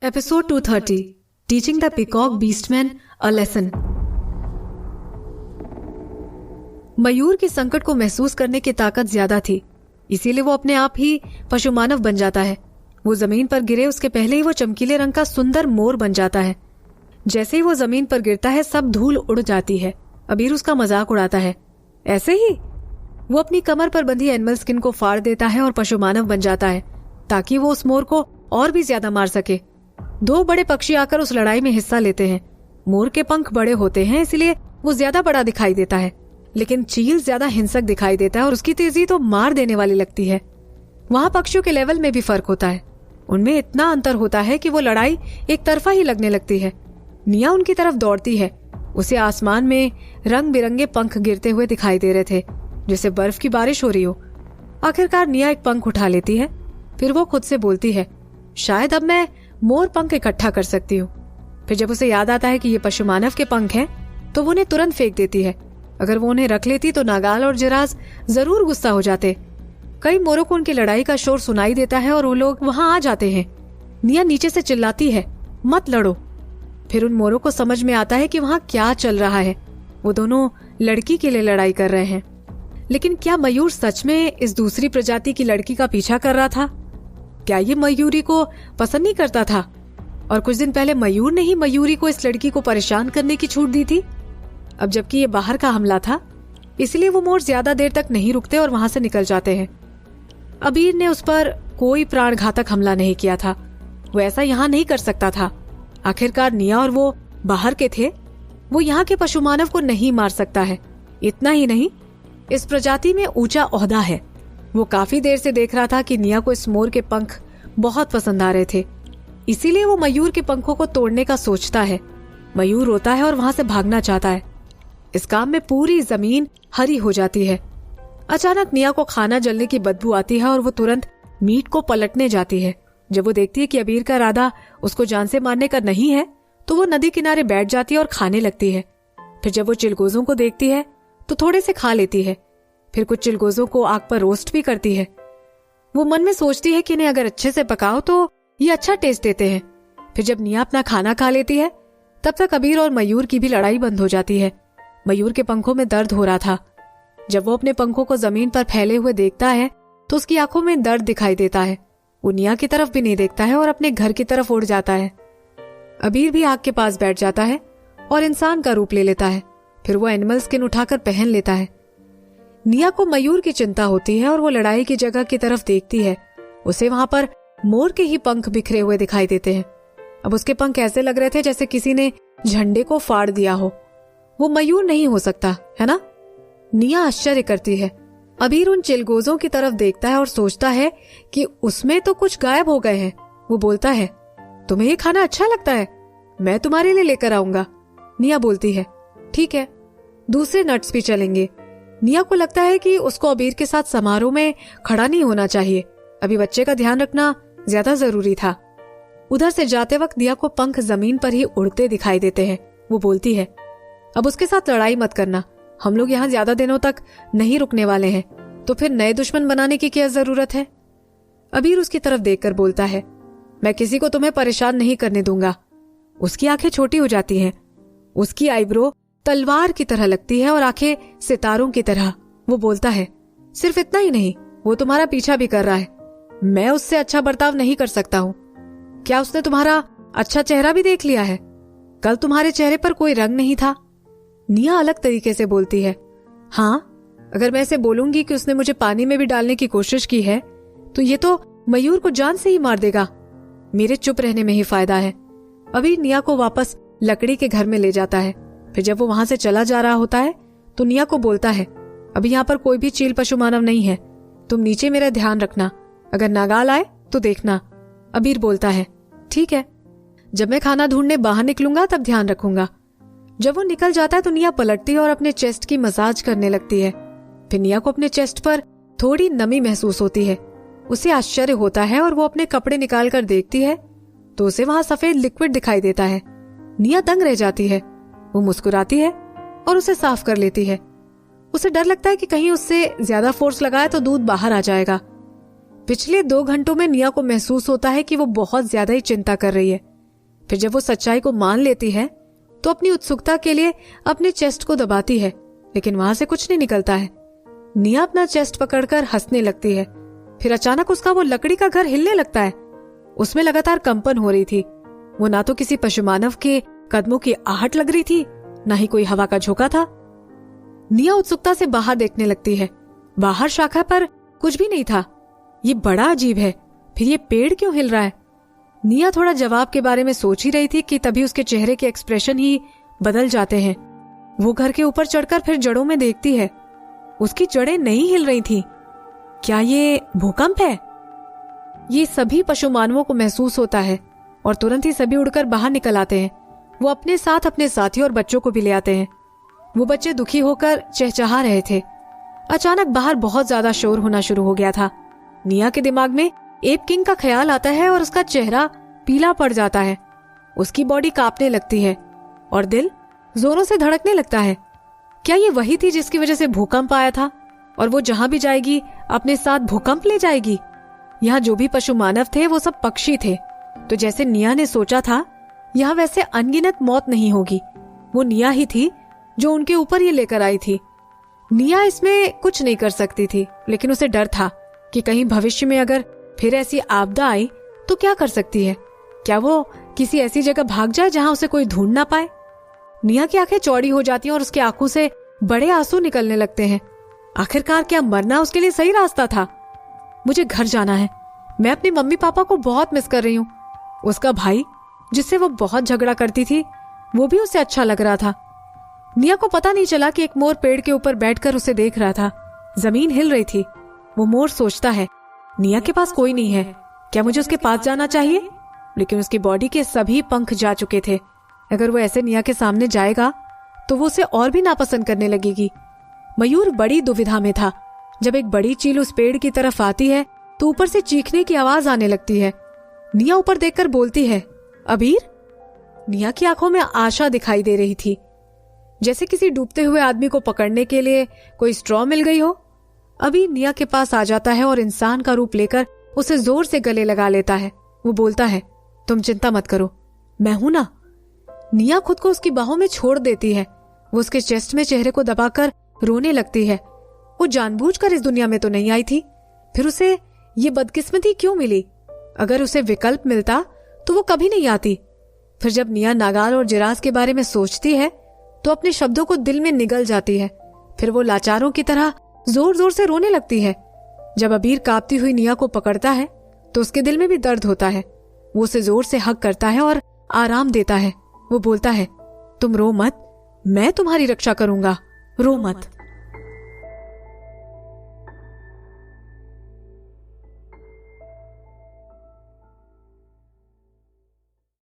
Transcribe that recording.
Episode 230 Teaching the Peacock Beastman a Lesson। मयूर की संकट को महसूस करने की ताकत ज्यादा थी, इसीलिए वो अपने आप ही पशु मानव बन जाता है। वो जमीन पर गिरे उसके पहले ही वो चमकीले रंग का सुंदर मोर बन जाता है। जैसे ही वो जमीन पर गिरता है सब धूल उड़ जाती है। अबीर उसका मजाक उड़ाता है। ऐसे ही वो अपनी कमर पर बंधी एनिमल स्किन को फाड़ देता है और पशु मानव बन जाता है ताकि वो उस मोर को और भी ज्यादा मार सके। दो बड़े पक्षी आकर उस लड़ाई में हिस्सा लेते हैं। मोर के पंख बड़े होते हैं इसलिए वो ज्यादा बड़ा दिखाई देता है, लेकिन चील ज्यादा हिंसक दिखाई देता है और उसकी तेजी तो मार देने वाली लगती है। वहां पक्षियों के लेवल में भी फर्क होता है। उनमें इतना अंतर होता है कि वो लड़ाई एक तरफा ही लगने लगती है। निया उनकी तरफ दौड़ती है। उसे आसमान में रंग बिरंगे पंख गिरते हुए दिखाई दे रहे थे, जैसे बर्फ की बारिश हो रही हो। आखिरकार निया एक पंख उठा लेती है। फिर वो खुद से बोलती है, शायद अब मैं मोर पंख इकट्ठा कर सकती हूँ। फिर जब उसे याद आता है कि ये पशु मानव के पंख हैं, तो वो उन्हें तुरंत फेंक देती है। अगर वो उन्हें रख लेती तो नागाल और जिराज जरूर गुस्सा हो जाते। कई मोरों को उनकी लड़ाई का शोर सुनाई देता है और वो लोग वहां आ जाते हैं। निया नीचे से चिल्लाती है, मत लड़ो। फिर उन मोरों को समझ में आता है कि वहां क्या चल रहा है। वो दोनों लड़की के लिए लड़ाई कर रहे हैं। लेकिन क्या मयूर सच में इस दूसरी प्रजाति की लड़की का पीछा कर रहा था? क्या ये मयूरी को पसंद नहीं करता था? और कुछ दिन पहले मयूर ने ही मयूरी को इस लड़की को परेशान करने की छूट दी थी। अब जबकि ये बाहर का हमला था, इसलिए वो मोर ज्यादा देर तक नहीं रुकते और वहां से निकल जाते हैं। अबीर ने उस पर कोई प्राणघातक हमला नहीं किया था। वो ऐसा यहाँ नहीं कर सकता था। आखिरकार निया और वो बाहर के थे। वो यहाँ के पशु मानव को नहीं मार सकता है। इतना ही नहीं, इस प्रजाति में ऊंचा ओहदा है। वो काफी देर से देख रहा था कि निया को इस मोर के पंख बहुत पसंद आ रहे थे, इसीलिए वो मयूर के पंखों को तोड़ने का सोचता है। मयूर रोता है और वहां से भागना चाहता है। इस काम में पूरी जमीन हरी हो जाती है। अचानक निया को खाना जलने की बदबू आती है और वो तुरंत मीट को पलटने जाती है। जब वो देखती है कि अबीर का इरादा उसको जान से मारने का नहीं है, तो वो नदी किनारे बैठ जाती है और खाने लगती है। फिर जब वो चिलगोजों को देखती है तो थोड़े से खा लेती है। फिर कुछ चिलगोजों को आग पर रोस्ट भी करती है। वो मन में सोचती है कि इन्हें अगर अच्छे से पकाओ तो ये अच्छा टेस्ट देते हैं। फिर जब निया अपना खाना खा लेती है, तब तक अबीर और मयूर की भी लड़ाई बंद हो जाती है। मयूर के पंखों में दर्द हो रहा था। जब वो अपने पंखों को जमीन पर फैले हुए देखता है तो उसकी आंखों में दर्द दिखाई देता है। वो निया की तरफ भी नहीं देखता है और अपने घर की तरफ उड़ जाता है। अबीर भी आग के पास बैठ जाता है और इंसान का रूप ले लेता है। फिर वो एनिमल स्किन उठाकर पहन लेता है। निया को मयूर की चिंता होती है और वो लड़ाई की जगह की तरफ देखती है। उसे वहां पर मोर के ही पंख बिखरे हुए दिखाई देते हैं। अब उसके पंख ऐसे लग रहे थे जैसे किसी ने झंडे को फाड़ दिया हो। वो मयूर नहीं हो सकता, है ना? निया आश्चर्य करती है। अबीर उन चिलगोजों की तरफ देखता है और सोचता है कि उसमें तो कुछ गायब हो गए हैं। वो बोलता है, तुम्हें ये खाना अच्छा लगता है? मैं तुम्हारे लिए लेकर आऊंगा। निया बोलती है, ठीक है, दूसरे नट्स भी चलेंगे। निया को लगता है कि उसको अबीर के साथ समारोह में खड़ा नहीं होना चाहिए। अभी बच्चे का ध्यान रखना ज्यादा जरूरी था। उधर से जाते वक्त निया को पंख जमीन पर ही उड़ते दिखाई देते हैं। वो बोलती है, अब उसके साथ लड़ाई मत करना। हम लोग यहाँ ज्यादा दिनों तक नहीं रुकने वाले हैं, तो फिर नए दुश्मन बनाने की क्या जरूरत है? अबीर उसकी तरफ देखकर बोलता है, मैं किसी को तुम्हें परेशान नहीं करने दूंगा। उसकी आंखें छोटी हो जाती हैं। उसकी आईब्रो तलवार की तरह लगती है और आंखें सितारों की तरह। वो बोलता है, सिर्फ इतना ही नहीं, वो तुम्हारा पीछा भी कर रहा है। मैं उससे अच्छा बर्ताव नहीं कर सकता हूँ। क्या उसने तुम्हारा अच्छा चेहरा भी देख लिया है? कल तुम्हारे चेहरे पर कोई रंग नहीं था। निया अलग तरीके से बोलती है, हाँ, अगर मैं ऐसे बोलूंगी कि उसने मुझे पानी में भी डालने की कोशिश की है, तो ये तो मयूर को जान से ही मार देगा। मेरे चुप रहने में ही फायदा है। अभी निया को वापस लकड़ी के घर में ले जाता है। फिर जब वो वहां से चला जा रहा होता है तो निया को बोलता है, अभी यहाँ पर कोई भी चील पशु मानव नहीं है। तुम नीचे मेरा ध्यान रखना। अगर नागाल आए तो देखना। अबीर बोलता है, ठीक है, जब मैं खाना ढूंढने बाहर निकलूंगा तब ध्यान रखूंगा। जब वो निकल जाता है तो निया पलटती है और अपने चेस्ट की मसाज करने लगती है। फिर निया को अपने चेस्ट पर थोड़ी नमी महसूस होती है। उसे आश्चर्य होता है और वो अपने कपड़े निकाल कर देखती है तो उसे वहां सफेद लिक्विड दिखाई देता है। निया दंग रह जाती है। वो मुस्कुराती है और उसे साफ कर लेती है। उसे डर लगता है कि कहीं उससे ज्यादा फोर्स लगाए तो दूध बाहर आ जाएगा। पिछले 2 घंटों में निया को महसूस होता है कि वो बहुत ज्यादा ही चिंता कर रही है। फिर जब वो सच्चाई को मान लेती है तो अपनी उत्सुकता के लिए अपने चेस्ट को दबाती है, लेकिन वहां से कुछ नहीं निकलता है। निया अपना चेस्ट पकड़कर हंसने लगती है। फिर अचानक उसका वो लकड़ी का घर हिलने लगता है। उसमें लगातार कंपन हो रही थी। वो ना तो किसी पशुमानव के कदमों की आहट लग रही थी, ना ही कोई हवा का झोंका था। निया उत्सुकता से बाहर देखने लगती है। बाहर शाखा पर कुछ भी नहीं था। ये बड़ा अजीब है, फिर ये पेड़ क्यों हिल रहा है? निया थोड़ा जवाब के बारे में सोच ही रही थी कि तभी उसके चेहरे के एक्सप्रेशन ही बदल जाते हैं। वो घर के ऊपर चढ़कर फिर जड़ों में देखती है। उसकी जड़ें नहीं हिल रही थी। क्या ये भूकंप है? ये सभी पशु मानवों को महसूस होता है और तुरंत ही सभी उड़कर बाहर निकल आते हैं। वो अपने साथ अपने साथियों और बच्चों को भी ले आते हैं। वो बच्चे दुखी होकर चहचहा रहे थे। अचानक बाहर बहुत ज्यादा शोर होना शुरू हो गया था। निया के दिमाग में एप किंग का ख्याल आता है और उसका चेहरा पीला पड़ जाता है। उसकी बॉडी कांपने लगती है और दिल जोरों से धड़कने लगता है। क्या ये वही थी जिसकी वजह से भूकंप आया था और वो जहां भी जाएगी अपने साथ भूकंप ले जाएगी? यहाँ जो भी पशु मानव थे वो सब पक्षी थे। तो जैसे निया ने सोचा था, यहाँ वैसे अनगिनत मौत नहीं होगी। वो निया ही थी जो उनके ऊपर ये लेकर आई थी। निया इसमें कुछ नहीं कर सकती थी, लेकिन उसे डर था कि कहीं भविष्य में अगर फिर ऐसी आपदा आई तो क्या कर सकती है? क्या वो किसी ऐसी जगह भाग जाए जहां उसे कोई ढूंढ ना पाए? निया की आंखें चौड़ी हो जाती हैं और उसकी आंखों से बड़े आंसू निकलने लगते हैं। आखिरकार क्या मरना उसके लिए सही रास्ता था? मुझे घर जाना है। मैं अपने मम्मी पापा को बहुत मिस कर रही हूँ। उसका भाई जिससे वो बहुत झगड़ा करती थी, वो भी उसे अच्छा लग रहा था। निया को पता नहीं चला कि एक मोर पेड़ के ऊपर बैठकर उसे देख रहा था। जमीन हिल रही थी। वो मोर सोचता है, निया के पास कोई नहीं है, क्या मुझे उसके पास जाना चाहिए? लेकिन उसकी बॉडी के सभी पंख जा चुके थे। अगर वो ऐसे निया के सामने जाएगा तो वो उसे और भी नापसंद करने लगेगी। मयूर बड़ी दुविधा में था। जब एक बड़ी चील उस पेड़ की तरफ आती है तो ऊपर से चीखने की आवाज आने लगती है। निया ऊपर देखकर बोलती है, अबीर? निया की आंखों में आशा दिखाई दे रही थी, जैसे किसी डूबते हुए आदमी को पकड़ने के लिए कोई स्ट्रॉ मिल गई हो। अबीर निया के पास आ जाता है और इंसान का रूप लेकर उसे जोर से गले लगा लेता है। वो बोलता है, तुम चिंता मत करो, मैं हूं ना। निया खुद को उसकी बाहों में छोड़ देती है। वो उसके चेस्ट में चेहरे को दबाकर रोने लगती है। वो जानबूझकर इस दुनिया में तो नहीं आई थी, फिर उसे ये बदकिस्मती क्यों मिली? अगर उसे विकल्प मिलता तो वो कभी नहीं आती। फिर जब निया नागाल और जिरास के बारे में सोचती है तो अपने शब्दों को दिल में निगल जाती है। फिर वो लाचारों की तरह जोर जोर से रोने लगती है। जब अबीर कांपती हुई निया को पकड़ता है तो उसके दिल में भी दर्द होता है। वो उसे जोर से हग करता है और आराम देता है। वो बोलता है, तुम रो मत, मैं तुम्हारी रक्षा करूंगा, रो मत।